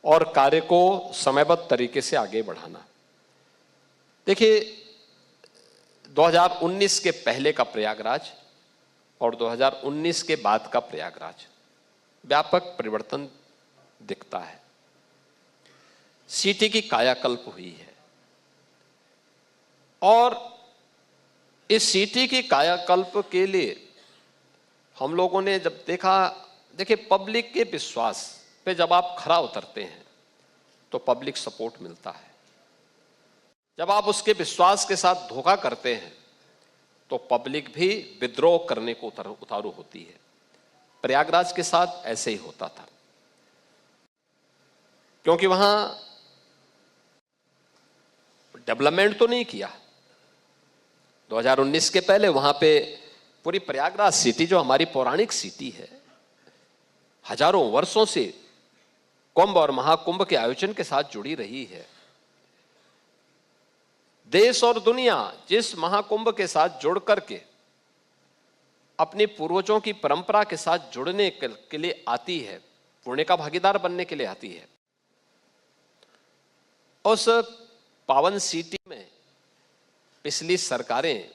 और कार्य को समयबद्ध तरीके से आगे बढ़ाना। देखिए, 2019 के पहले का प्रयागराज और 2019 के बाद का प्रयागराज व्यापक परिवर्तन दिखता है। सिटी की कायाकल्प हुई है और इस सिटी की कायाकल्प के लिए हम लोगों ने जब देखा, देखिए पब्लिक के विश्वास पे जब आप खरा उतरते हैं तो पब्लिक सपोर्ट मिलता है। जब आप उसके विश्वास के साथ धोखा करते हैं तो पब्लिक भी विद्रोह करने को उतारू होती है। प्रयागराज के साथ ऐसे ही होता था, क्योंकि वहां डेवलपमेंट तो नहीं किया। 2019 के पहले वहां पे पूरी प्रयागराज सिटी, जो हमारी पौराणिक सिटी है, हजारों वर्षों से कुंभ और महाकुंभ के आयोजन के साथ जुड़ी रही है। देश और दुनिया जिस महाकुंभ के साथ जुड़ करके अपने पूर्वजों की परंपरा के साथ जुड़ने के लिए आती है, पुण्य का भागीदार बनने के लिए आती है, उस पावन सिटी में पिछली सरकारें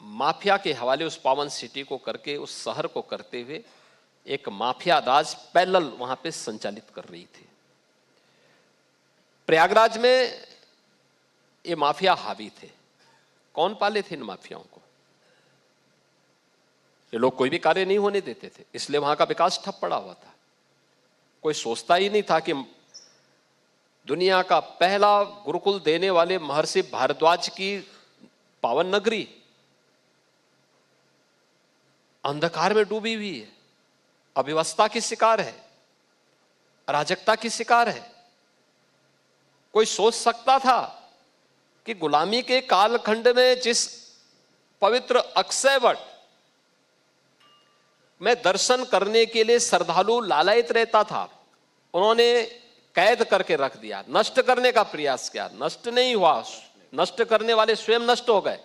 माफिया के हवाले उस पावन सिटी को करके, उस शहर को करते हुए एक माफिया राज पैरेलल वहां पे संचालित कर रही थी। प्रयागराज में ये माफिया हावी थे। कौन पाले थे इन माफियाओं को? ये लोग कोई भी कार्य नहीं होने देते थे, इसलिए वहां का विकास ठप पड़ा हुआ था। कोई सोचता ही नहीं था कि दुनिया का पहला गुरुकुल देने वाले महर्षि भारद्वाज की पावन नगरी अंधकार में डूबी हुई है, अव्यवस्था की शिकार है, अराजकता की शिकार है। कोई सोच सकता था कि गुलामी के कालखंड में जिस पवित्र अक्षय वट में दर्शन करने के लिए श्रद्धालु लालायित रहता था, उन्होंने कैद करके रख दिया, नष्ट करने का प्रयास किया, नष्ट नहीं हुआ, नष्ट करने वाले स्वयं नष्ट हो गए,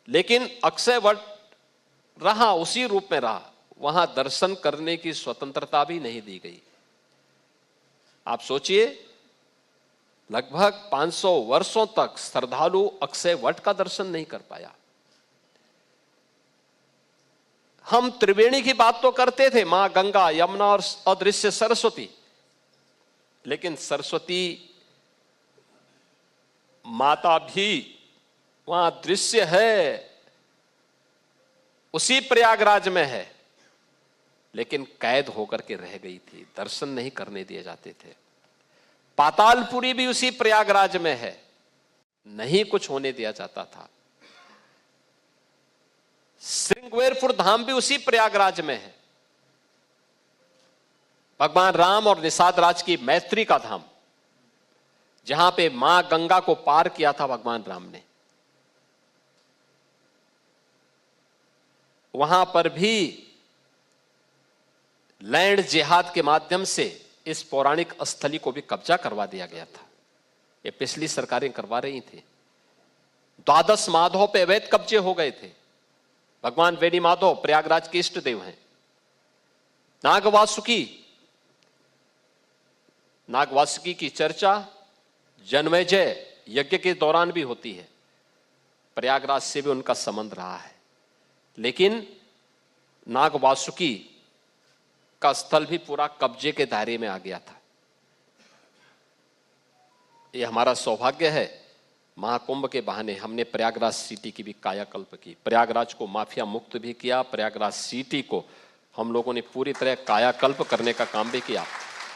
लेकिन अक्षय वट रहा, उसी रूप में रहा। वहां दर्शन करने की स्वतंत्रता भी नहीं दी गई। आप सोचिए, लगभग 500 वर्षों तक श्रद्धालु अक्षय वट का दर्शन नहीं कर पाया। हम त्रिवेणी की बात तो करते थे, मां गंगा, यमुना और अदृश्य सरस्वती, लेकिन सरस्वती माता भी वहां दृश्य है, उसी प्रयागराज में है, लेकिन कैद होकर के रह गई थी, दर्शन नहीं करने दिए जाते थे। पातालपुरी भी उसी प्रयागराज में है, नहीं कुछ होने दिया जाता था। श्रृंगवेरपुर धाम भी उसी प्रयागराज में है, भगवान राम और निषाद राज की मैत्री का धाम, जहां पे मां गंगा को पार किया था भगवान राम ने। वहां पर भी लैंड जिहाद के माध्यम से इस पौराणिक स्थली को भी कब्जा करवा दिया गया था। ये पिछली सरकारें करवा रही थी। द्वादश माधव पे अवैध कब्जे हो गए थे। भगवान वेणी माधव प्रयागराज के इष्ट देव हैं। नागवासुकी की चर्चा जन्मेजय यज्ञ के दौरान भी होती है। प्रयागराज से भी उनका संबंध रहा है, लेकिन नागवासुकी का स्थल भी पूरा कब्जे के दायरे में आ गया था। यह हमारा सौभाग्य है, महाकुंभ के बहाने हमने प्रयागराज सिटी की भी कायाकल्प की, प्रयागराज को माफिया मुक्त भी किया, प्रयागराज सिटी को हम लोगों ने पूरी तरह कायाकल्प करने का काम भी किया।